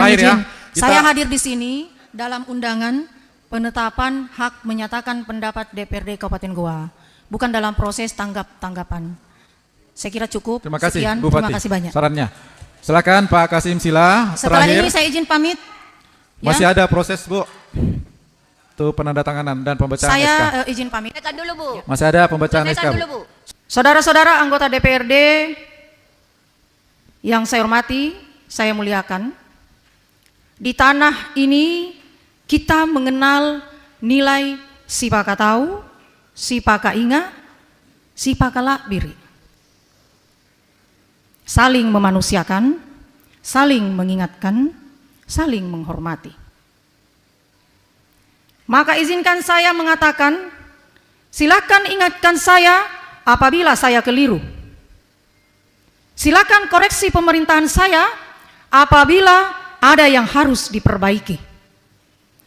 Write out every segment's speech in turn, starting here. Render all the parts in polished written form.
mohon izin. Saya hadir di sini dalam undangan penetapan hak menyatakan pendapat DPRD Kabupaten Goa, bukan dalam proses tanggap-tanggapan. Saya kira cukup. Terima kasih, sekian. Bupati. Terima kasih banyak. Sarannya. Silakan Pak Kasim Sila. Setelah terakhir. ini saya izin pamit. Masih ada proses, Bu. Itu penandatanganan dan pembacaan SK. Saya izin pamit. Dulu, Bu. Masih ada pembacaan SK, Dulu, Bu. Bu. Saudara-saudara anggota DPRD yang saya hormati, saya muliakan. Di tanah ini kita mengenal nilai sipaka tahu, sipaka inga, sipaka lakbiri. Saling memanusiakan, saling mengingatkan, saling menghormati. Maka izinkan saya mengatakan, silakan ingatkan saya apabila saya keliru. Silakan koreksi pemerintahan saya apabila ada yang harus diperbaiki.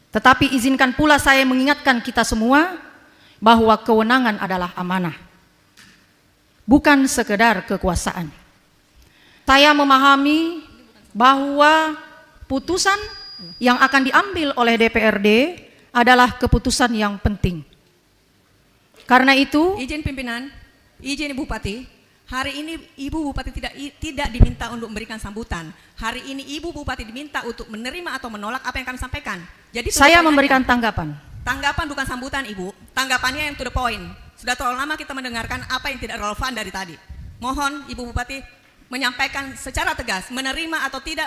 Tetapi izinkan pula saya mengingatkan kita semua bahwa kewenangan adalah amanah, bukan sekedar kekuasaan. Saya memahami bahwa putusan yang akan diambil oleh DPRD adalah keputusan yang penting. Karena itu, izin pimpinan, izin Ibu Bupati, hari ini Ibu Bupati tidak diminta untuk memberikan sambutan. Hari ini Ibu Bupati diminta untuk menerima atau menolak apa yang kami sampaikan. Jadi saya memberikan tanggapan. Tanggapan bukan sambutan, Ibu. Tanggapannya yang to the point. Sudah terlalu lama kita mendengarkan apa yang tidak relevan dari tadi. Mohon Ibu Bupati menyampaikan secara tegas, menerima atau tidak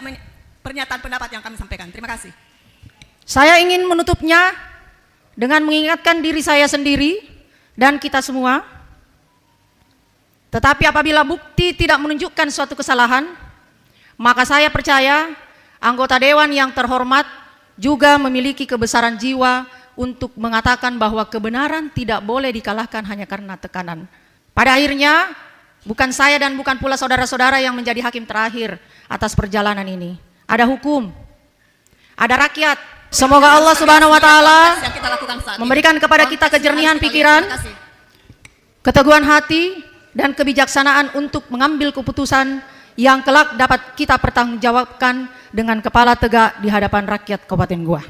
pernyataan pendapat yang kami sampaikan. Terima kasih. Saya ingin menutupnya dengan mengingatkan diri saya sendiri dan kita semua. Tetapi apabila bukti tidak menunjukkan suatu kesalahan, maka saya percaya anggota dewan yang terhormat juga memiliki kebesaran jiwa untuk mengatakan bahwa kebenaran tidak boleh dikalahkan hanya karena tekanan. Pada akhirnya, bukan saya dan bukan pula saudara-saudara yang menjadi hakim terakhir atas perjalanan ini. Ada hukum, ada rakyat. Semoga Allah Subhanahu wa Ta'ala memberikan kepada kita kejernihan pikiran, keteguhan hati, dan kebijaksanaan untuk mengambil keputusan yang kelak dapat kita pertanggungjawabkan dengan kepala tegak di hadapan rakyat Kabupaten Goa.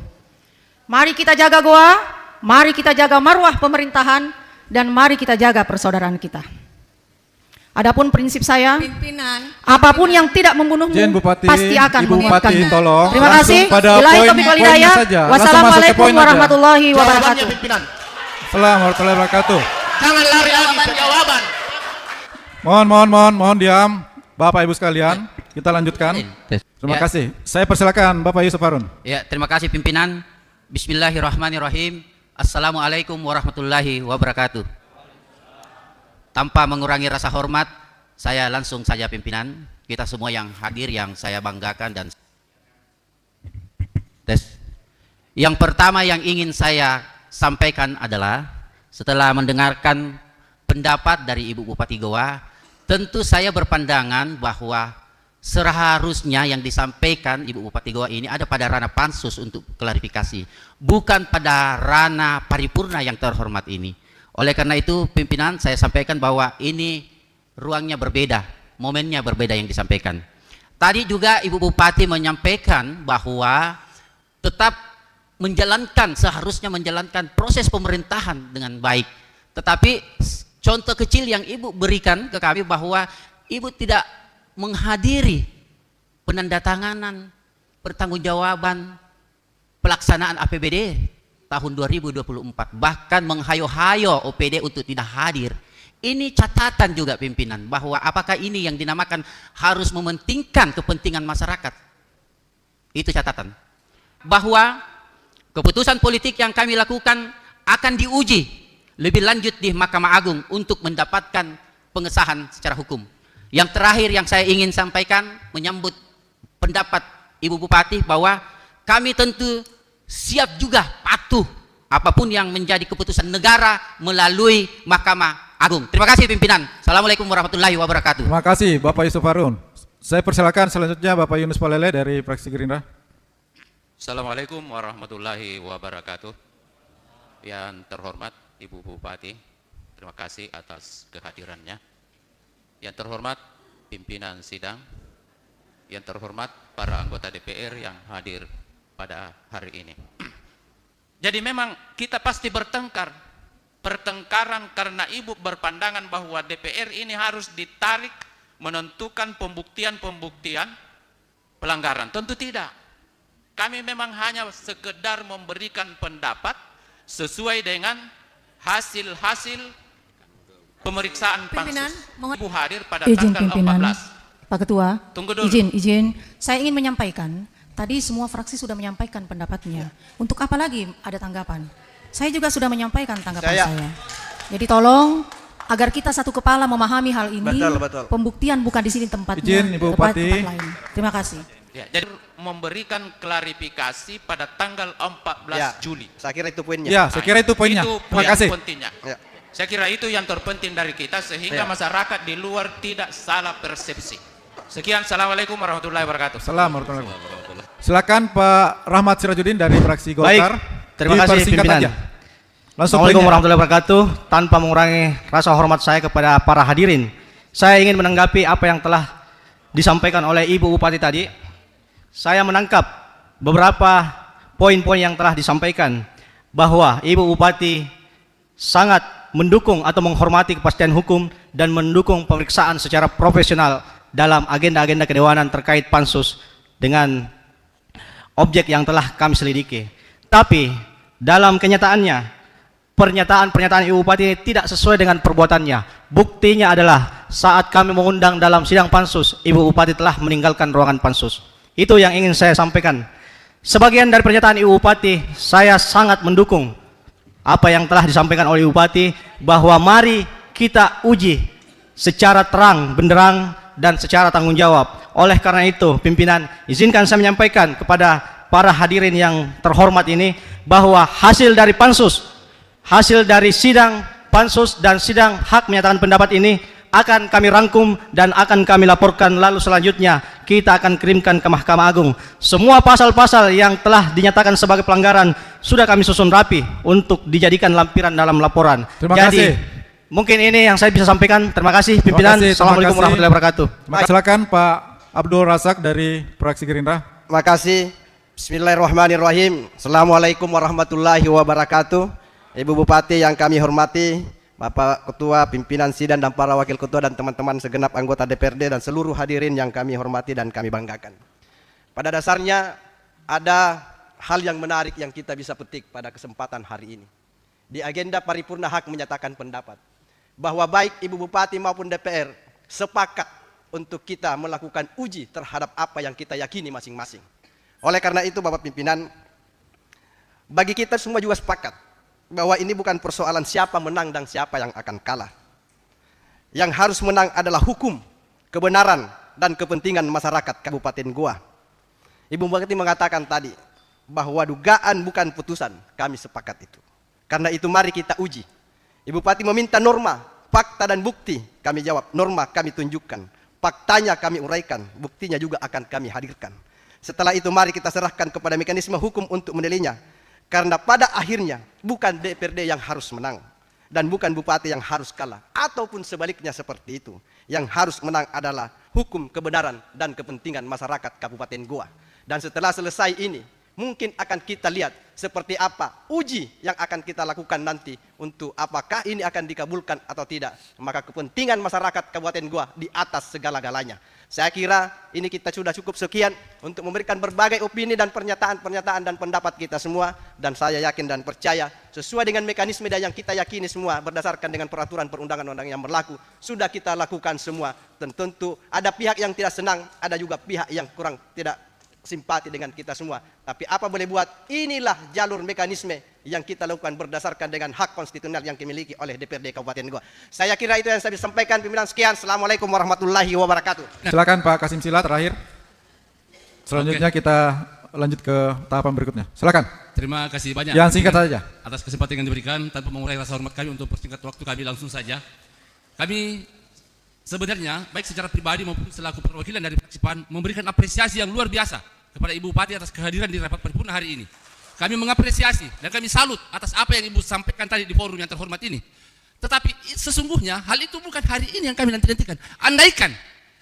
Mari kita jaga Goa, mari kita jaga marwah pemerintahan, dan mari kita jaga persaudaraan kita. Adapun prinsip saya, apapun yang tidak membunuhmu pasti akan menguatkanmu. Terima kasih. Billahi taufiq wal hidayah. Wassalamualaikum warahmatullahi wabarakatuh. Assalamualaikum warahmatullahi wabarakatuh. Jangan lari lagi jawaban. Mohon diam. Bapak Ibu sekalian, kita lanjutkan. Terima kasih. Saya persilakan Bapak Yusuf Harun. Ya, terima kasih pimpinan. Bismillahirrahmanirrahim. Assalamualaikum warahmatullahi wabarakatuh. Tanpa mengurangi rasa hormat, saya langsung saja pimpinan, kita semua yang hadir yang saya banggakan dan yang pertama yang ingin saya sampaikan adalah setelah mendengarkan pendapat dari Ibu Bupati Goa, tentu saya berpandangan bahwa seharusnya yang disampaikan Ibu Bupati Goa ini ada pada ranah pansus untuk klarifikasi, bukan pada ranah paripurna yang terhormat ini. Oleh karena itu pimpinan saya sampaikan bahwa ini ruangnya berbeda, momennya berbeda yang disampaikan. Tadi juga Ibu Bupati menyampaikan bahwa tetap seharusnya menjalankan proses pemerintahan dengan baik. Tetapi contoh kecil yang Ibu berikan ke kami bahwa Ibu tidak menghadiri penandatanganan pertanggungjawaban pelaksanaan APBD tahun 2024, bahkan menghayo-hayo OPD untuk tidak hadir. Ini catatan juga pimpinan bahwa apakah ini yang dinamakan harus mementingkan kepentingan masyarakat. Itu catatan bahwa keputusan politik yang kami lakukan akan diuji lebih lanjut di Mahkamah Agung untuk mendapatkan pengesahan secara hukum. Yang terakhir yang saya ingin sampaikan menyambut pendapat Ibu Bupati bahwa kami tentu siap juga patuh apapun yang menjadi keputusan negara melalui Mahkamah Agung. Terima kasih pimpinan. Assalamualaikum warahmatullahi wabarakatuh. Terima kasih Bapak Yusuf Harun. Saya persilakan selanjutnya Bapak Yunus Palele dari fraksi Gerindra. Assalamualaikum warahmatullahi wabarakatuh. Yang terhormat Ibu Bupati, terima kasih atas kehadirannya. Yang terhormat pimpinan sidang, yang terhormat para anggota DPR yang hadir pada hari ini. Jadi memang kita pasti bertengkar. Pertengkaran karena Ibu berpandangan bahwa DPR ini harus ditarik menentukan pembuktian-pembuktian pelanggaran. Tentu tidak. Kami memang hanya sekedar memberikan pendapat sesuai dengan hasil-hasil pemeriksaan Pimpinan, pansus. mohon- Ibu hadir pada Izin tanggal pimpinan, 14. Pak Ketua, Tunggu dulu. izin. Saya ingin menyampaikan, tadi semua fraksi sudah menyampaikan pendapatnya. Untuk apa lagi ada tanggapan? Saya juga sudah menyampaikan tanggapan saya. Jadi tolong, agar kita satu kepala memahami hal ini, Betul. pembuktian bukan di sini tempatnya, Izin, Ibu tempat Bupati. lain. Terima kasih. Ya, jadi memberikan klarifikasi pada tanggal 14 Ya, Juli. saya kira itu poinnya. Ya, saya kira itu poinnya. Itu Terima yang kasih. pentingnya. Ya. Saya kira itu yang terpenting dari kita sehingga Ya. masyarakat di luar tidak salah persepsi. Sekian, assalamualaikum warahmatullahi wabarakatuh. Assalamualaikum warahmatullahi wabarakatuh. Silakan Pak Rahmat Sirajuddin dari fraksi Golkar. Terima kasih, Dipersingkat pimpinan. aja. Langsung Assalamualaikum poinnya. warahmatullahi wabarakatuh. Tanpa mengurangi rasa hormat saya kepada para hadirin, saya ingin menanggapi apa yang telah disampaikan oleh Ibu Bupati tadi. Saya menangkap beberapa poin-poin yang telah disampaikan bahwa Ibu Bupati sangat mendukung atau menghormati kepastian hukum dan mendukung pemeriksaan secara profesional dalam agenda-agenda kedewanan terkait pansus dengan objek yang telah kami selidiki. Tapi dalam kenyataannya pernyataan-pernyataan Ibu Bupati tidak sesuai dengan perbuatannya. Buktinya adalah saat kami mengundang dalam sidang pansus, Ibu Bupati telah meninggalkan ruangan pansus. Itu yang ingin saya sampaikan. Sebagian dari pernyataan Ibu Bupati, saya sangat mendukung apa yang telah disampaikan oleh Ibu Bupati, bahwa mari kita uji secara terang, benderang, dan secara tanggung jawab. Oleh karena itu, pimpinan, izinkan saya menyampaikan kepada para hadirin yang terhormat ini, bahwa hasil dari pansus, hasil dari sidang pansus dan sidang hak menyatakan pendapat ini akan kami rangkum dan akan kami laporkan, lalu selanjutnya kita akan kirimkan ke Mahkamah Agung. Semua pasal-pasal yang telah dinyatakan sebagai pelanggaran sudah kami susun rapi untuk dijadikan lampiran dalam laporan. Terima Jadi, kasih. mungkin ini yang saya bisa sampaikan. Terima kasih pimpinan. Terima kasih, Assalamualaikum terima kasih. warahmatullahi wabarakatuh. Silakan Pak Abdul Razak dari fraksi Gerindra. Terima kasih. Bismillahirrahmanirrahim. Assalamualaikum warahmatullahi wabarakatuh. Ibu Bupati yang kami hormati, Bapak Ketua, pimpinan sidang dan para wakil ketua dan teman-teman segenap anggota DPRD dan seluruh hadirin yang kami hormati dan kami banggakan. Pada dasarnya ada hal yang menarik yang kita bisa petik pada kesempatan hari ini. Di agenda paripurna hak menyatakan pendapat bahwa baik Ibu Bupati maupun DPR sepakat untuk kita melakukan uji terhadap apa yang kita yakini masing-masing. Oleh karena itu Bapak Pimpinan, bagi kita semua juga sepakat bahwa ini bukan persoalan siapa menang dan siapa yang akan kalah. Yang harus menang adalah hukum, kebenaran, dan kepentingan masyarakat Kabupaten Goa. Ibu Bupati mengatakan tadi bahwa dugaan bukan putusan, kami sepakat itu. Karena itu mari kita uji. Ibu Bupati meminta norma, fakta dan bukti, kami jawab, norma kami tunjukkan, faktanya kami uraikan, buktinya juga akan kami hadirkan. Setelah itu mari kita serahkan kepada mekanisme hukum untuk menilainya. Karena pada akhirnya bukan DPRD yang harus menang dan bukan bupati yang harus kalah, ataupun sebaliknya seperti itu. Yang harus menang adalah hukum, kebenaran, dan kepentingan masyarakat Kabupaten Goa. Dan setelah selesai ini, mungkin akan kita lihat seperti apa uji yang akan kita lakukan nanti untuk apakah ini akan dikabulkan atau tidak. Maka kepentingan masyarakat Kabupaten Goa di atas segala-galanya. Saya kira ini kita sudah cukup sekian untuk memberikan berbagai opini dan pernyataan-pernyataan dan pendapat kita semua. Dan saya yakin dan percaya sesuai dengan mekanisme dan yang kita yakini semua berdasarkan dengan peraturan perundang-undangan yang berlaku, sudah kita lakukan semua. Dan tentu ada pihak yang tidak senang, ada juga pihak yang kurang tidak simpati dengan kita semua. Tapi apa boleh buat, inilah jalur mekanisme yang kita lakukan berdasarkan dengan hak konstitusional yang dimiliki oleh DPRD Kabupaten Goa. Saya kira itu yang saya bisa sampaikan, pimpinan. Sekian, assalamualaikum warahmatullahi wabarakatuh. Silakan Pak Kasim Sila terakhir. Selanjutnya kita lanjut ke tahapan berikutnya. Silakan. Terima kasih banyak. Yang singkat saja. Atas kesempatan yang diberikan, tanpa mengurangi rasa hormat kami untuk persingkat waktu kami langsung saja. Kami sebenarnya baik secara pribadi maupun selaku perwakilan dari fraksi PAN memberikan apresiasi yang luar biasa kepada Ibu Bupati atas kehadiran di rapat paripurna hari ini. Kami mengapresiasi dan kami salut atas apa yang Ibu sampaikan tadi di forum yang terhormat ini. Tetapi sesungguhnya hal itu bukan hari ini yang kami nanti-nantikan. Andaikan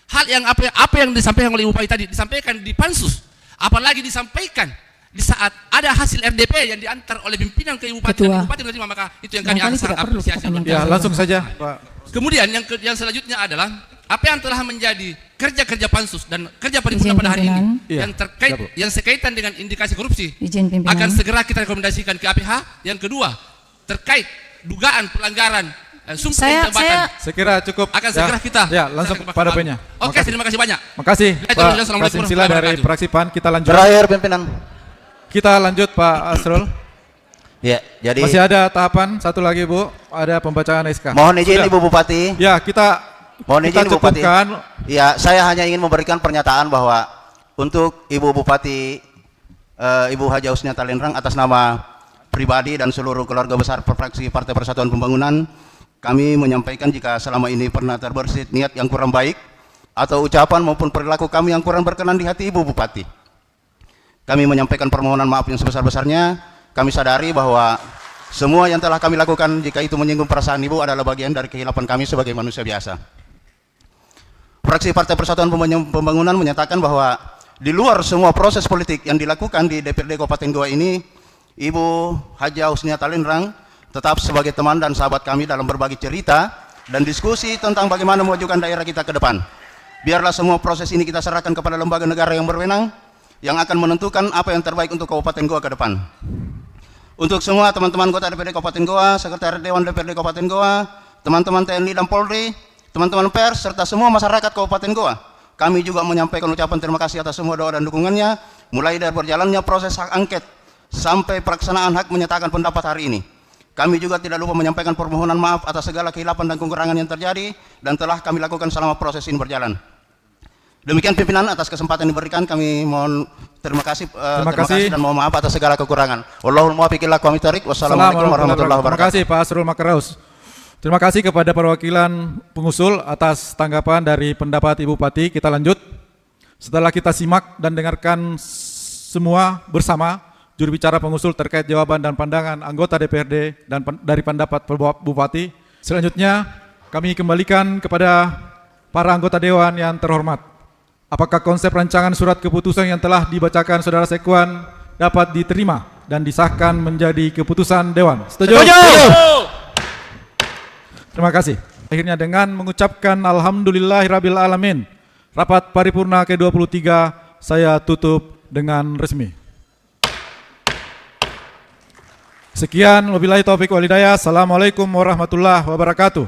hal yang apa yang disampaikan oleh Ibu Bupati tadi disampaikan di pansus, apalagi disampaikan di saat ada hasil RDP yang diantar oleh pimpinan ke Ibu Bupati dan Ibu Bupati menerima, maka itu yang kami sangat apresiasi. Ya, langsung saja, Pak. Kemudian yang selanjutnya adalah apa yang telah menjadi kerja-kerja pansus dan kerja paripurna pada hari ini yang terkait yang sekaitan dengan indikasi korupsi akan segera kita rekomendasikan ke APH. Yang kedua, terkait dugaan pelanggaran sumpah jabatan. Saya kira cukup. Akan segera kita. Ya, langsung pada poinnya. Oke, terima kasih banyak. Makasih, Pak Kasim Sila dari fraksi PAN. Kita lanjut. Terakhir pimpinan. Kita lanjut, Pak Asrul. Ya, jadi masih ada tahapan satu lagi, Bu. Ada pembacaan SK. Mohon izin Ibu Bupati. Ya, mohon izin Ibu Bupati. Ya, saya hanya ingin memberikan pernyataan bahwa untuk Ibu Bupati Ibu Haja Husniata Linrang atas nama pribadi dan seluruh keluarga besar fraksi Partai Persatuan Pembangunan, kami menyampaikan jika selama ini pernah terbersit niat yang kurang baik atau ucapan maupun perilaku kami yang kurang berkenan di hati Ibu Bupati. Kami menyampaikan permohonan maaf yang sebesar-besarnya. Kami sadari bahwa semua yang telah kami lakukan jika itu menyinggung perasaan Ibu adalah bagian dari kehilapan kami sebagai manusia biasa. Fraksi Partai Persatuan Pembangunan menyatakan bahwa di luar semua proses politik yang dilakukan di DPRD Kabupaten Goa ini, Ibu Haja Husniata Linrang tetap sebagai teman dan sahabat kami dalam berbagi cerita dan diskusi tentang bagaimana memajukan daerah kita ke depan. Biarlah semua proses ini kita serahkan kepada lembaga negara yang berwenang yang akan menentukan apa yang terbaik untuk Kabupaten Goa ke depan. Untuk semua teman-teman anggota DPRD Kabupaten Goa, Sekretariat Dewan DPRD Kabupaten Goa, teman-teman TNI dan Polri, teman-teman pers, serta semua masyarakat Kabupaten Goa, kami juga menyampaikan ucapan terima kasih atas semua doa dan dukungannya, mulai dari berjalannya proses hak angket sampai pelaksanaan hak menyatakan pendapat hari ini. Kami juga tidak lupa menyampaikan permohonan maaf atas segala kehilapan dan kekurangan yang terjadi dan telah kami lakukan selama proses ini berjalan. Demikian pimpinan, atas kesempatan yang diberikan kami mohon terima kasih dan mohon maaf atas segala kekurangan. Wallahul muwaffiq ila aqwamit thoriq. Wassalamualaikum warahmatullahi wabarakatuh. Terima kasih Pak Asrul Makaraus. Terima kasih kepada perwakilan pengusul atas tanggapan dari pendapat Ibu Bupati. Kita lanjut. Setelah kita simak dan dengarkan semua bersama juru bicara pengusul terkait jawaban dan pandangan anggota DPRD dan dari pendapat Bupati, selanjutnya kami kembalikan kepada para anggota Dewan yang terhormat. Apakah konsep rancangan surat keputusan yang telah dibacakan Saudara Sekwan dapat diterima dan disahkan menjadi keputusan Dewan? Setuju? Terima kasih. Akhirnya dengan mengucapkan Alhamdulillahirabbil alamin, rapat paripurna ke-23 saya tutup dengan resmi. Sekian, wabillahi taufiq wal hidayah. Assalamualaikum warahmatullahi wabarakatuh.